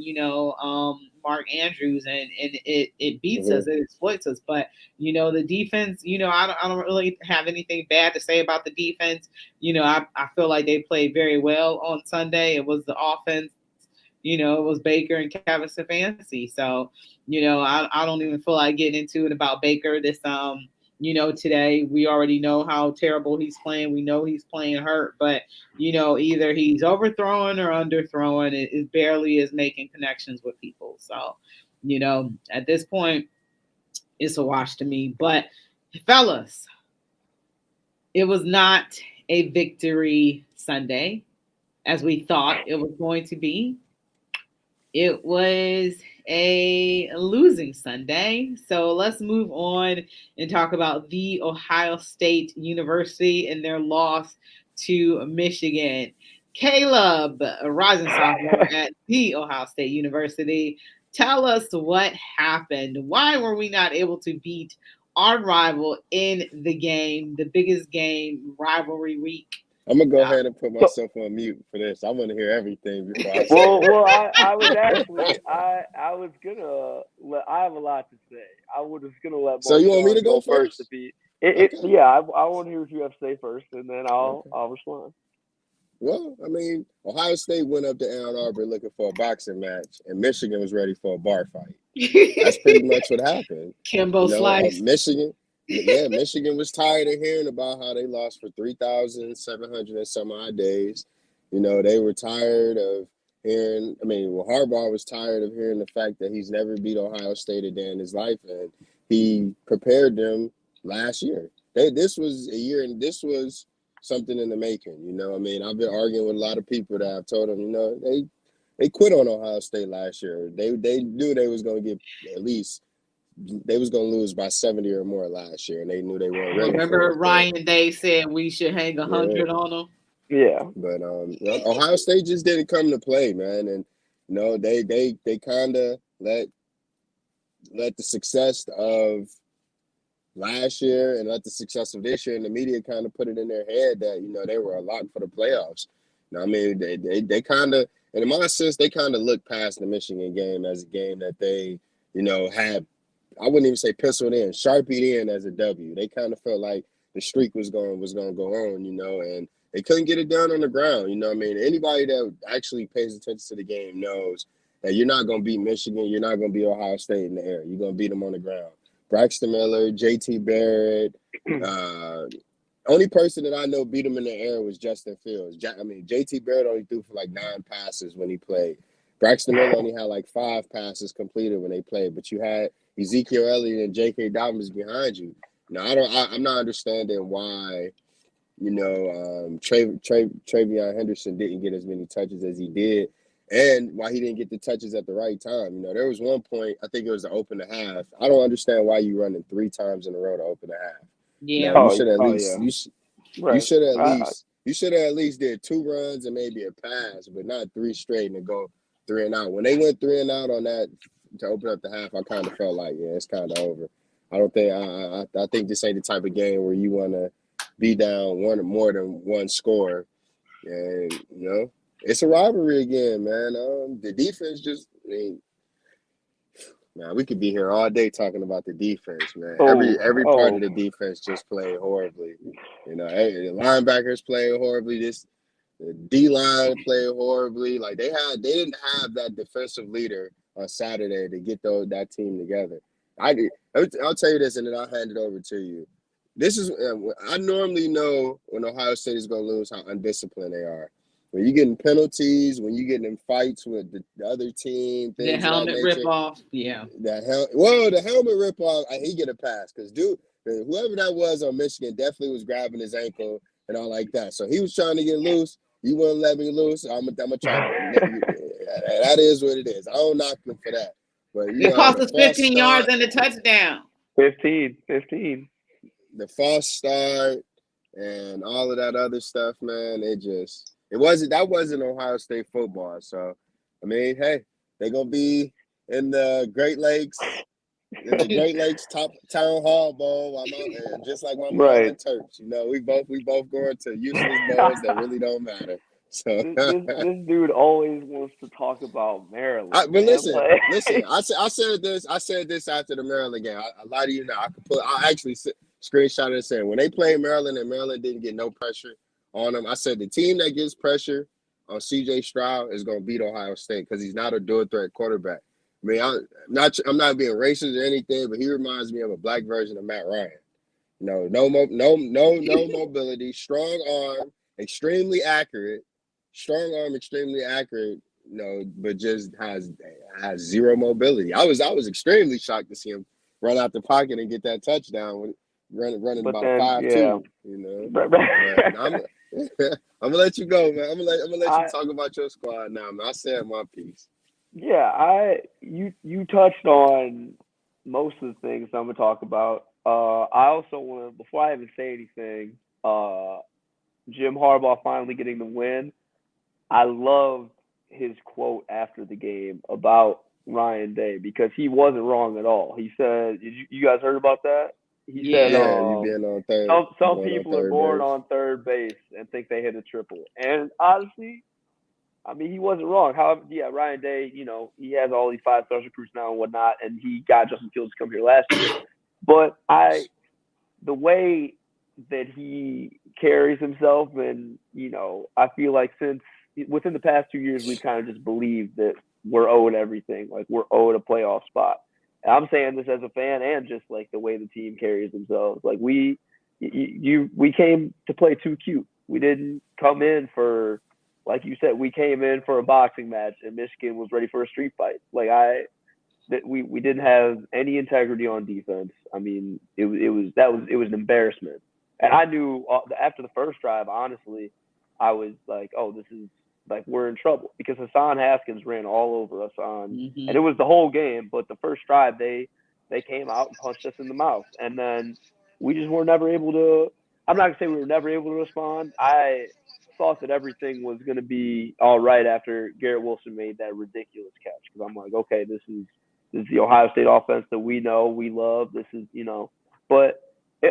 Mark Andrews, and it beats us, it exploits us. But the defense, I don't really have anything bad to say about the defense. I feel like they played very well on Sunday. It was the offense, it was Baker and Kevin Stefanski. So I don't even feel like getting into it about Baker this today. We already know how terrible he's playing. We know he's playing hurt, but either he's overthrowing or underthrowing. It barely is making connections with people. So, at this point, it's a wash to me. But fellas, it was not a victory Sunday as we thought it was going to be. It was a losing Sunday. So let's move on and talk about the Ohio State University and their loss to Michigan. Caleb, a rising sophomore at the Ohio State University, tell us what happened. Why were we not able to beat our rival in the game, the biggest game, rivalry week? I'm gonna go ahead and put myself on mute for this. I want to hear everything before I say. I was actually I have a lot to say. I was gonna let. So you want me to go first? I want to hear what you have to say first, and then I'll respond. Well, I mean, Ohio State went up to Ann Arbor looking for a boxing match, and Michigan was ready for a bar fight. That's pretty much what happened. Kimbo Slice. Michigan was tired of hearing about how they lost for 3,700 and some odd days. They were tired of hearing. Harbaugh was tired of hearing the fact that he's never beat Ohio State a day in his life, and he prepared them last year. This was a year, and this was something in the making. I've been arguing with a lot of people that I've told them, they quit on Ohio State last year. They knew they was going to get at least. They was going to lose by 70 or more last year, and they knew they weren't ready. Remember Ryan Day said we should hang 100 on them? Yeah. But Ohio State just didn't come to play, man. And, they kind of let the success of last year and let the success of this year, and the media kind of put it in their head that, they were a lock for the playoffs. They kind of, and in my sense, they kind of looked past the Michigan game as a game that they, had, I wouldn't even say penciled in, sharpied in as a W. They kind of felt like the streak was going to go on, and they couldn't get it done on the ground. Anybody that actually pays attention to the game knows that you're not going to beat Michigan. You're not going to beat Ohio State in the air. You're going to beat them on the ground. Braxton Miller, JT Barrett. Only person that I know beat him in the air was Justin Fields. JT Barrett only threw for like 9 passes when he played. Braxton Miller only had like 5 passes completed when they played, but you had Ezekiel Elliott and J.K. Dobbins behind you. Now, I'm not understanding why, Travion Henderson didn't get as many touches as he did, and why he didn't get the touches at the right time. There was one point, I think it was to open the half. I don't understand why you running 3 times in a row to open the half. Yeah, you should at least you should have at least did 2 runs and maybe a pass, but not 3 straight and go 3-and-out. When they went 3-and-out on that to open up the half, I kind of felt like, yeah, it's kind of over. I don't think I think this ain't the type of game where you want to be down one or more than one score, and it's a rivalry again, man. The defense just, man, we could be here all day talking about the defense, man. Every part of the defense just played horribly. The linebackers played horribly. The D-line played horribly. Like they didn't have that defensive leader on Saturday to get that team together. I'll tell you this, and then I'll hand it over to you. This is I normally know when Ohio State is going to lose how undisciplined they are. When you're getting penalties, when you're getting in fights with the other team, the helmet rip off, yeah. The helmet rip off, he get a pass because whoever that was on Michigan definitely was grabbing his ankle and all like that. So he was trying to get loose. You wouldn't let me loose. I'm gonna try. That is what it is. I don't knock him for that. But it cost us 15 yards and a touchdown. 15. The false start and all of that other stuff, man. That wasn't Ohio State football. So, I mean, hey, they're gonna be in the Great Lakes, top town hall bowl. I'm out there, just like my Maryland Terps. We both going to useless bowls that really don't matter. So this dude always wants to talk about Maryland. But listen. I said this after the Maryland game. I lie to you now. I actually screenshot it saying when they played Maryland and Maryland didn't get no pressure on them. I said the team that gets pressure on C.J. Stroud is going to beat Ohio State because he's not a dual threat quarterback. I mean, I'm not being racist or anything, but he reminds me of a black version of Matt Ryan. No mobility, strong arm, extremely accurate. But just has zero mobility. I was extremely shocked to see him run out the pocket and get that touchdown when running about 5'2". I'm gonna let you go, man. I'm gonna let you talk about your squad now, man. I said my piece. Yeah, you touched on most of the things I'm gonna talk about. I also want to, before I even say anything, Jim Harbaugh finally getting the win. I loved his quote after the game about Ryan Day because he wasn't wrong at all. He said, "You guys heard about that?" He said, you being on third. Some people are born on third base and think they hit a triple." And honestly, I mean, he wasn't wrong. However, Ryan Day, he has all these 5-star recruits now and whatnot, and he got Justin Fields to come here last year. But the way that he carries himself, and I feel like since within the past 2 years, we've kind of just believed that we're owed everything. Like we're owed a playoff spot. And I'm saying this as a fan and just like the way the team carries themselves. Like we came to play too cute. We didn't come in for, like you said, we came in for a boxing match and Michigan was ready for a street fight. Like we didn't have any integrity on defense. I mean, it was an embarrassment. And I knew after the first drive, honestly, I was like, oh, this is like we're in trouble because Hassan Haskins ran all over us and it was the whole game. But the first drive, they came out and punched us in the mouth, and then we just were never able to. I'm not gonna say we were never able to respond. I thought that everything was gonna be all right after Garrett Wilson made that ridiculous catch because I'm like, okay, this is the Ohio State offense that we know, we love. This is but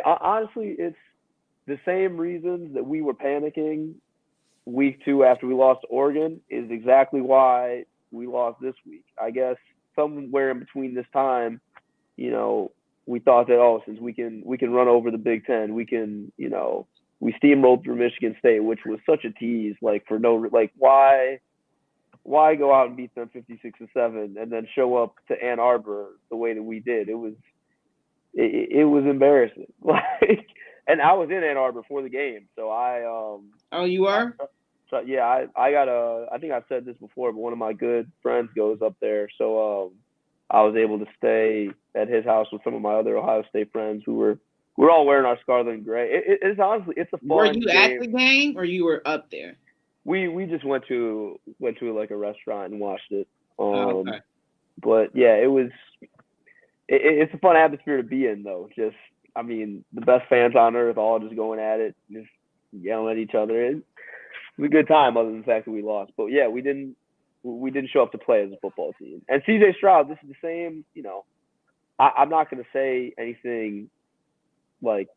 honestly, it's the same reasons that we were panicking week 2 after we lost to Oregon is exactly why we lost this week. I guess somewhere in between this time, we thought that, since we can run over the Big Ten, we can, we steamrolled through Michigan State, which was such a tease, like for no, like why go out and beat them 56-7 and then show up to Ann Arbor the way that we did? It was embarrassing. Like, and I was in Ann Arbor for the game, so Oh, you are? So yeah, I think I've said this before, but one of my good friends goes up there, so I was able to stay at his house with some of my other Ohio State friends who we're all wearing our scarlet and gray. It's honestly, it's a fun. Were you game. at the game or you were up there? We just went to like a restaurant and watched it. Okay. But yeah, it's a fun atmosphere to be in though. Just, I mean, the best fans on earth, all just going at it, just yelling at each other. It was a good time, other than the fact that we lost. But yeah, we didn't we didn't show up to play as a football team. And CJ Stroud, this is the same. I'm not going to say anything like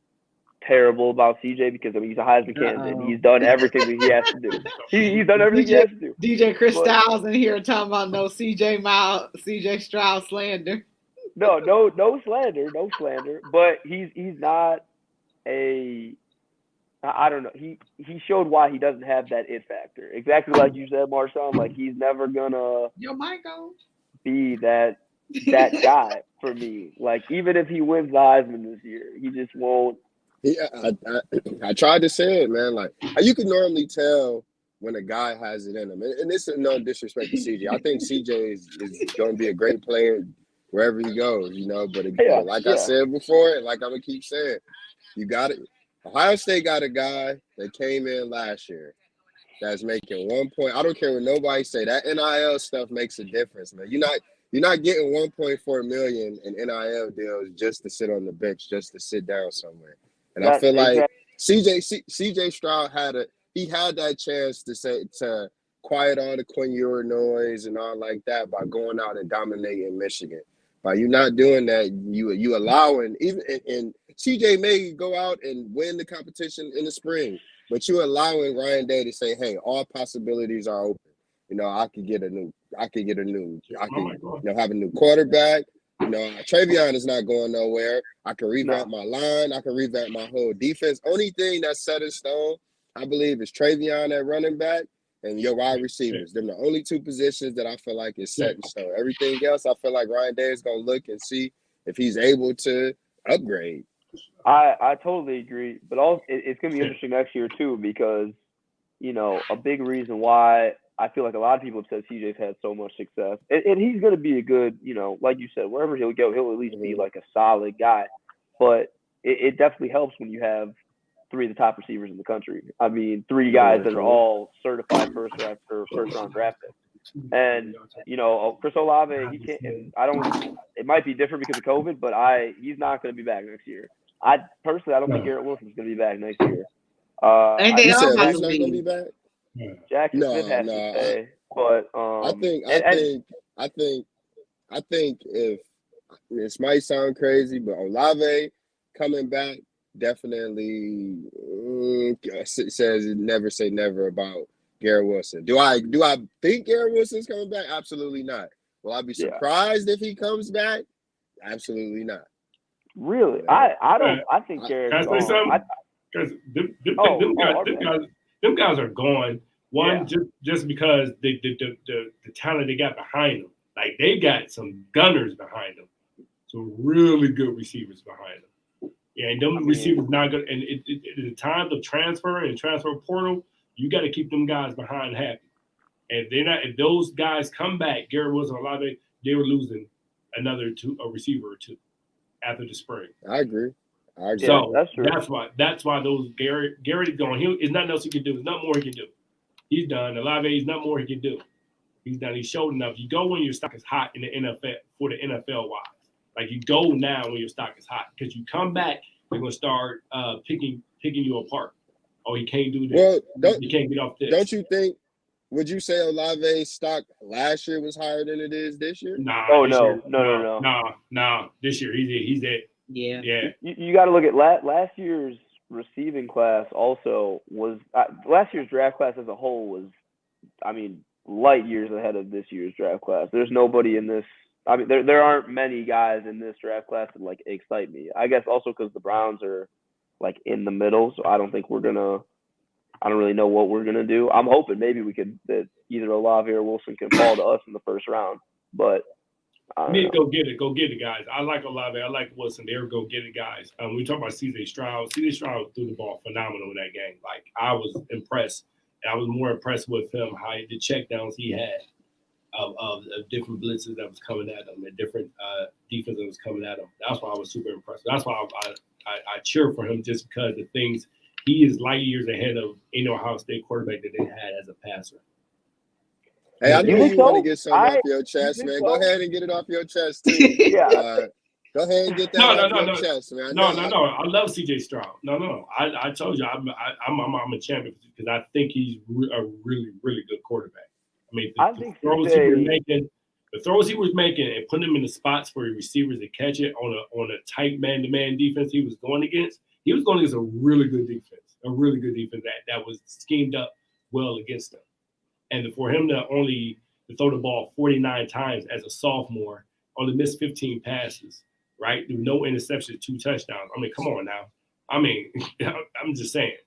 terrible about CJ because he's a Heisman candidate. He's done everything that he has to do. He's done everything he has to do. DJ Chris Styles in here talking about no CJ Stroud slander. No slander. But he's not a. I don't know. He showed why he doesn't have that it factor. Exactly like you said, Marshawn. Like he's never gonna be that guy for me. Like even if he wins the Heisman this year, he just won't. Yeah, I tried to say it, man. Like you can normally tell when a guy has it in him, and this is no disrespect to CJ. I think CJ is going to be a great player wherever he goes, But again, I said before, and like I'm gonna keep saying, you got it. Ohio State got a guy that came in last year that's making 1 point. I don't care what nobody say. That NIL stuff makes a difference, man. You're not getting 1.4 million in NIL deals just to sit on the bench, just to sit down somewhere. And I feel like CJ Stroud had that chance to quiet all the Quinn Ewers noise and all like that by going out and dominating Michigan. By you not doing that, you allowing even and CJ may go out and win the competition in the spring, but you allowing Ryan Day to say, "Hey, all possibilities are open." I could have a new quarterback. Travion is not going nowhere. I can revamp my line. I can revamp my whole defense. Only thing that's set in stone, I believe, is Travion at running back and your wide receivers. They're the only two positions that I feel like is set in stone. Everything else, I feel like Ryan Day is going to look and see if he's able to upgrade. I totally agree. But also, it's going to be interesting next year, too, because, a big reason why I feel like a lot of people have said CJ's had so much success. And he's going to be a good, like you said, wherever he'll go, he'll at least be like a solid guy. But it definitely helps when you have three of the top receivers in the country. I mean, three guys that are all certified first round draft picks. And, Chris Olave, he can't, it might be different because of COVID, but he's not going to be back next year. I don't think Garrett Wilson's going to be back next year. And they all have to be back. Jackson Smith has to stay, but I think if this might sound crazy, but Olave coming back definitely says never say never about Garrett Wilson. Do I think Garrett Wilson's coming back? Absolutely not. Will I be surprised if he comes back? Absolutely not. Really, I don't. I think Garrett's gone. Because them guys are gone. Just because the talent they got behind them, like they got some gunners behind them, some really good receivers behind them. Yeah, and them receivers not good. And at the time of transfer and transfer portal, you got to keep them guys behind happy. And if those guys come back, Garrett Wilson, Olave, they were losing a receiver or two after the spring. I agree. So that's true. That's why those Garrett is going. There's nothing else he can do. There's nothing more he can do. He's done. Olave is nothing more he can do. He's done. He's showed enough. You go when your stock is hot in the NFL for the NFL wise. Like you go now when your stock is hot because you come back, they're gonna start picking you apart. Oh, he can't do this. Well, he can't get off this. Don't you think? Would you say Olave's stock last year was higher than it is this year? Nah. Oh no. Nah. This year he's it. Yeah. You got to look at last year's receiving class. Also was last year's draft class as a whole was, light years ahead of this year's draft class. There's nobody in this. There aren't many guys in this draft class that excite me. I guess also because the Browns are in the middle, so I don't really know what we're gonna do. I'm hoping maybe that either Olave or Wilson can fall to us in the first round, but. Go get it, guys. I like Olave. I like Wilson. They're go get it, guys. We talk about CJ Stroud. CJ Stroud threw the ball phenomenal in that game. I was impressed. And I was more impressed with him how the checkdowns he had of different blitzes that was coming at him and different defense that was coming at him. That's why I was super impressed. That's why I cheer for him just because the things he is light years ahead of any Ohio State quarterback that they had as a passer. Hey, I know you want to get something off your chest, man. Go ahead and get it off your chest, too. Yeah. Go ahead and get that off your chest, man. No. I love CJ Stroud. No. I told you I'm a champion because I think he's a really, really good quarterback. I mean, I the think throws he was making, and putting them in the spots for the receivers to catch it on a tight man-to-man defense he was going against. He was going against a really good defense that was schemed up well against them. And for him to only throw the ball 49 times as a sophomore, only missed 15 passes, right? No interceptions, 2 touchdowns. I mean, come on now. I mean, I'm just saying,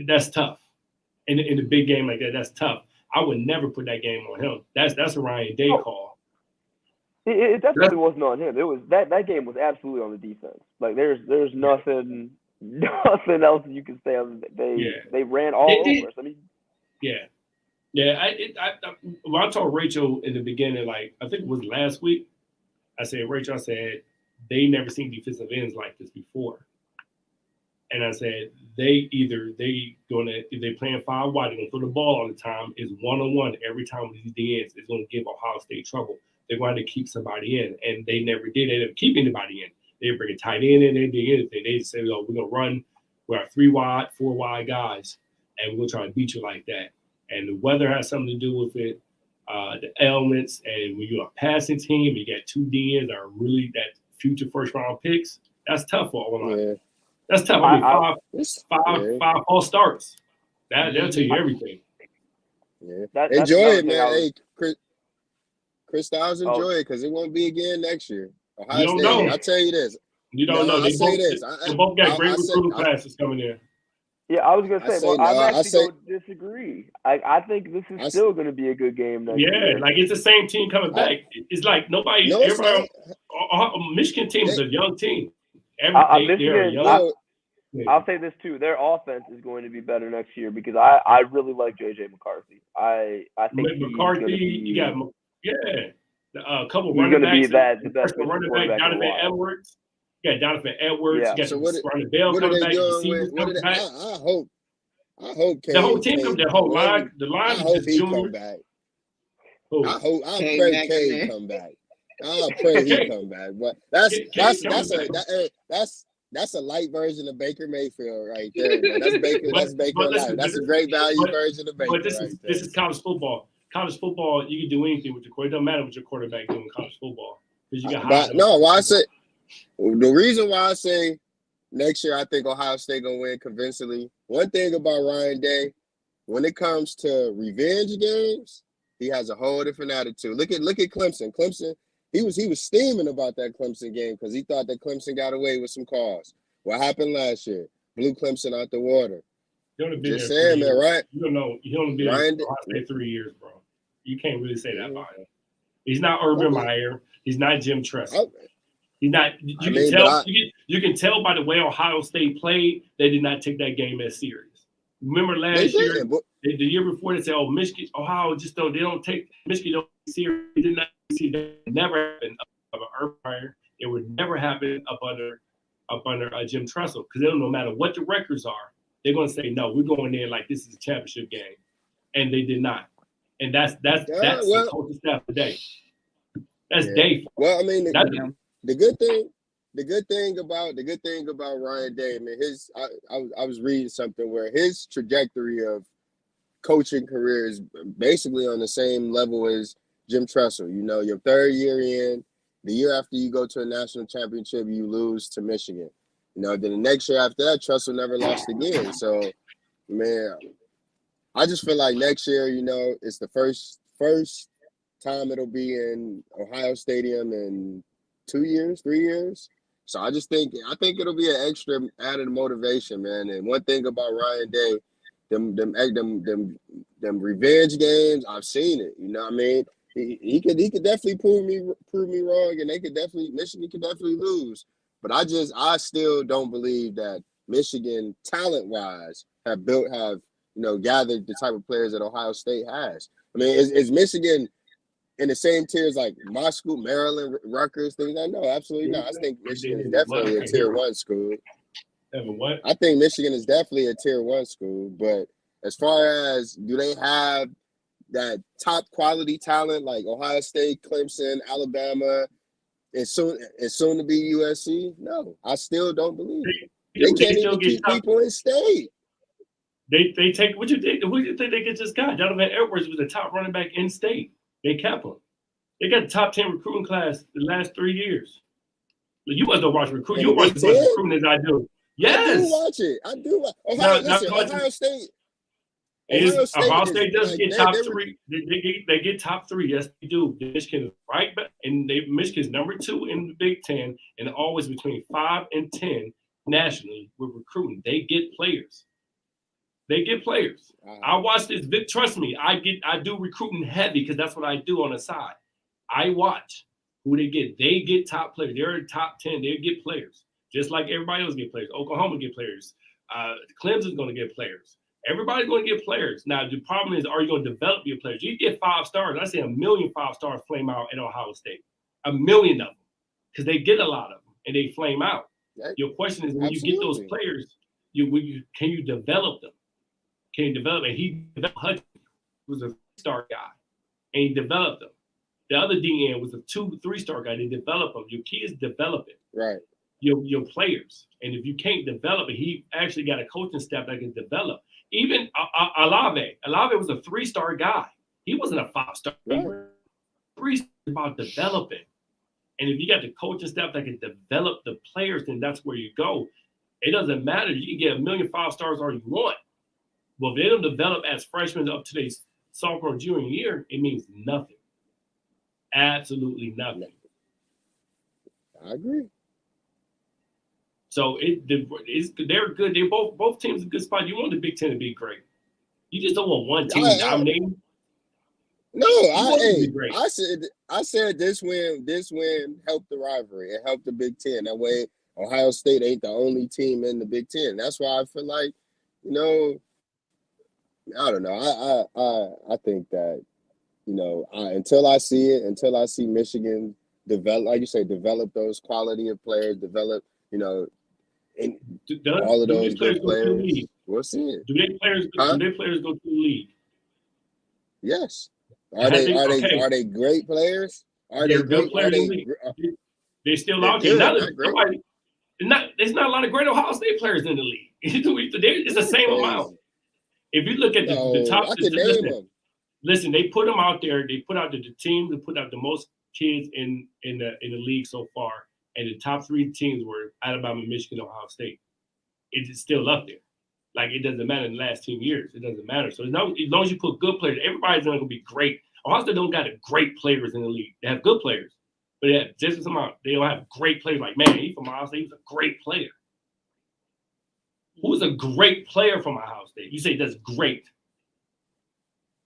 that's tough. In a big game like that, that's tough. I would never put that game on him. That's a Ryan Day call. It definitely wasn't on him. It was that game was absolutely on the defense. Like there's nothing else you can say. They ran all over us. I mean, When I told Rachel in the beginning, like I think it was last week, I said, Rachel, they never seen defensive ends like this before. And I said, if they playing 5 wide, they're gonna throw the ball all the time. It's 1-on-1 every time with these ends. It's gonna give Ohio State trouble. They're going to keep somebody in, and they never did. They didn't keep anybody in. They didn't bring a tight end in. They didn't do anything. They just said, we're gonna run with our 3 wide, 4 wide guys, and we're gonna try to beat you like that. And the weather has something to do with it. The elements, and when you're a passing team, you got 2 DNs that are really that future first round picks. That's tough for all. Yeah. That's tough. I mean, 5 false starts. They'll tell you everything. Yeah. Enjoy it, man. Hey, Chris Styles, enjoy it because it won't be again next year. Ohio State. Know. I'll tell you this. You don't know. They both got great recruiting classes coming in. Yeah, I was gonna say. I'm actually going to disagree. I think this is still going to be a good game next year. Yeah, like it's the same team coming back. It's like nobody. Michigan team is a young team. I'll say this too. Their offense is going to be better next year because I really like JJ McCarthy. I think McCarthy. You got a couple running backs. He's going to be the best running back. Donovan Edwards. You got Donovan Edwards. Yeah. You got so what Bell coming back. I hope the whole team comes. The whole line. The line is just junior. Come back. I pray Cade come back. I pray he come back. But that's a light version of Baker Mayfield right there, man. That's Baker. That's Baker Light. That's a great value version of Baker. But this is college football. College football, you can do anything with your quarterback. It doesn't matter what your quarterback doing in college football because you got. The reason why I say next year I think Ohio State gonna win convincingly. One thing about Ryan Day, when it comes to revenge games, he has a whole different attitude. Look at Clemson. Clemson. He was steaming about that Clemson game because he thought that Clemson got away with some calls. What happened last year? Blew Clemson out the water. Just saying, man, right? You don't know. He only been Ryan, there 3 years, bro. You can't really say that about him. He's not Urban Meyer. He's not Jim Tressel. He's not. You can tell by the way Ohio State played. They did not take that game as serious. Remember last year, the year before, they said, "Oh, Michigan, Ohio just don't. They don't take Michigan. Don't serious. They did not see that. Never happened up under Urban Meyer. It would never happen up under Jim Tressel because they don't. No matter what the records are, they're going to say no. We're going there like this is a championship game, and they did not. And that's the coaching staff today. That's Dave. Well, I mean, the good thing about Ryan Day, I mean, I was reading something where his trajectory of coaching career is basically on the same level as Jim Tressel. You know, your 3rd year in, the year after you go to a national championship, you lose to Michigan. You know, then the next year after that, Tressel never lost again. So, man, I just feel like next year, you know, it's the first time it'll be in Ohio Stadium in 2 years, 3 years. So I think it'll be an extra added motivation, man. And one thing about Ryan Day, them revenge games, I've seen it. You know what I mean? He could definitely prove me wrong, and Michigan could definitely lose. But I still don't believe that Michigan talent-wise have gathered the type of players that Ohio State has. I mean, is Michigan in the same tier as like my school, Maryland, Rutgers, things like that? No, absolutely not. I think Michigan is definitely a tier 1 school. I think Michigan is definitely a tier 1 school, but as far as do they have that top quality talent like Ohio State, Clemson, Alabama, and soon to be USC? No, I still don't believe it. They can't even keep people in state. They take what you think? Who do you think they get this guy? Donovan Edwards was the top running back in state. They kept him. They got the top 10 recruiting class the last 3 years. You must have watched recruiting. You watch as much recruiting as I do. Yes, I do watch it. I do. Ohio State. Ohio State does get top 3. They get top 3. Yes, they do. Michigan is right back, and Michigan's number 2 in the Big Ten, and always between 5 and 10 nationally with recruiting. They get players. I watch this. Trust me, I do recruiting heavy because that's what I do on the side. I watch who they get. They get top players. They're in top 10. They get players. Just like everybody else get players. Oklahoma get players. Clemson's going to get players. Everybody's going to get players. Now, the problem is, are you going to develop your players? You get 5 stars. I say 1 million 5-stars flame out at Ohio State. 1 million of them. Because they get a lot of them, and they flame out. Your question is, when you get those players, can you develop them? Can you develop? And he developed Hudson, who was a 3-star guy, and he developed them. The other DN was a 2-3-star guy. They develop them. Your key is develop it. Right. Your players. And if you can't develop it, he actually got a coaching staff that can develop. Even Alave was a 3-star guy. He wasn't a 5-star. Right. 3 about developing. And if you got the coaching staff that can develop the players, then that's where you go. It doesn't matter. You can get 1 million 5-stars all you want. Well, if they don't develop as freshmen up to their sophomore, junior year, it means nothing. Absolutely nothing. I agree. So they're good. They both teams in a good spot. You want the Big Ten to be great. You just don't want one team dominating. No, I said this win helped the rivalry. It helped the Big Ten. That way, Ohio State ain't the only team in the Big Ten. That's why I feel like, I don't know. I think that, until I see Michigan develop, like you say, develop those quality of players, develop, all of those good players. We'll see it. Do their players go to the league? Yes. Are they great players? Are they good players? They're still out there. There's not a lot of great Ohio State players in the league. It's the same amount. If you look at the top, listen, they put them out there. They put out the team that put out the most kids in the league so far, and the top 3 teams were Alabama, Michigan, Ohio State. It's still up there. Like, it doesn't matter in the last 10 years. It doesn't matter. So as long as you put good players, everybody's not going to be great. Ohio State don't got great players in the league. They have good players, but just as amount. They don't have great players. Like, man, he's from Ohio State. He's a great player. Who's a great player from Ohio State? You say that's great.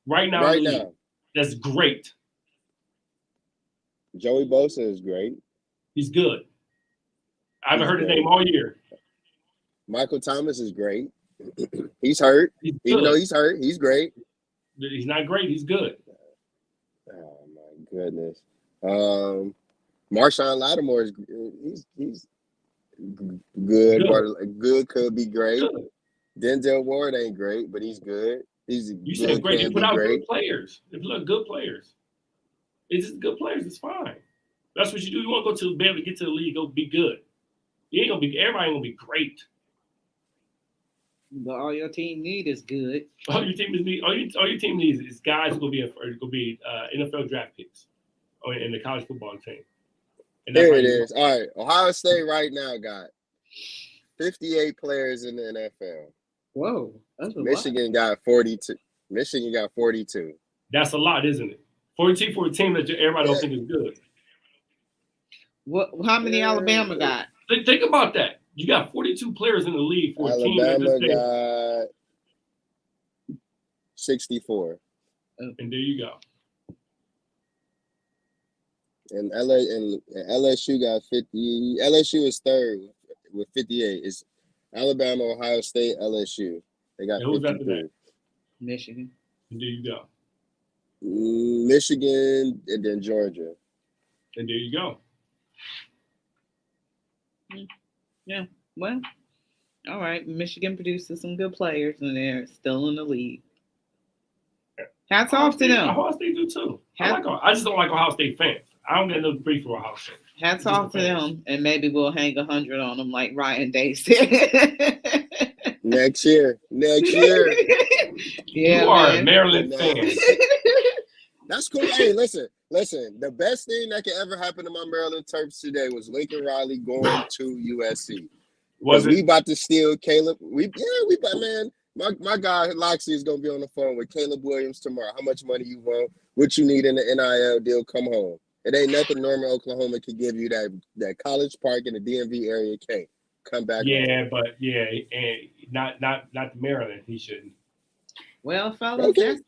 Right now. That's great. Joey Bosa is great. He's good. I haven't heard his name all year. Michael Thomas is great. He's hurt. Even though he's hurt, he's great. He's not great. He's good. Oh, my goodness. Marshawn Lattimore is he's good. Good could be great. Good. Denzel Ward ain't great, but he's good. You said great. They put out good players. They put out good players. It's just good players. It's fine. That's what you do. You want to be able to get to the league, go be good. Everybody ain't gonna be great. But all your team need is good. All your team needs is guys who gonna be NFL draft picks, or in the college football team. And there it is. All right, Ohio State right now got 58 players in the NFL. Whoa, that's a Michigan got 42. Michigan got 42. That's a lot, isn't it? 42 for a team that everybody don't think is good. What? How many Alabama got? Think about that. You got 42 players in the league for a team that got 64. And there you go. And LSU got 50. LSU is third with 58. It's Alabama, Ohio State, LSU. They got 53. Michigan. And there you go. Michigan and then Georgia. And there you go. Yeah, well, all right. Michigan produces some good players, and they're still in the league. Hats off to them. Ohio State do too. I just don't like Ohio State fans. I don't get no grief for Ohio State. Hats off to them, and maybe we'll hang 100 on them like Ryan Day said. Next year. Yeah, you are man. a Maryland fan. That's cool. Hey, listen. The best thing that could ever happen to my Maryland Terps today was Lincoln Riley going to USC. Was we it? about to steal Caleb. Man. My guy Loxley is gonna be on the phone with Caleb Williams tomorrow. How much money you want? What you need in the NIL deal? Come home. It ain't nothing Norman, Oklahoma can give you that College Park in the DMV area can't. Come back home. But and not the Maryland. He shouldn't. Well, fellas, Okay.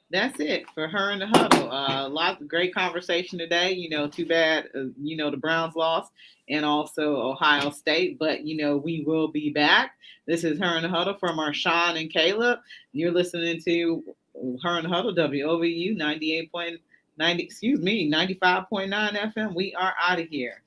that's it for her in the huddle. Lots of great conversation today. Too bad, the Browns lost and also Ohio State, but, we will be back. This is her in the huddle from our Sean and Caleb. You're listening to her in the huddle, WOVU 95.9 FM. We are out of here.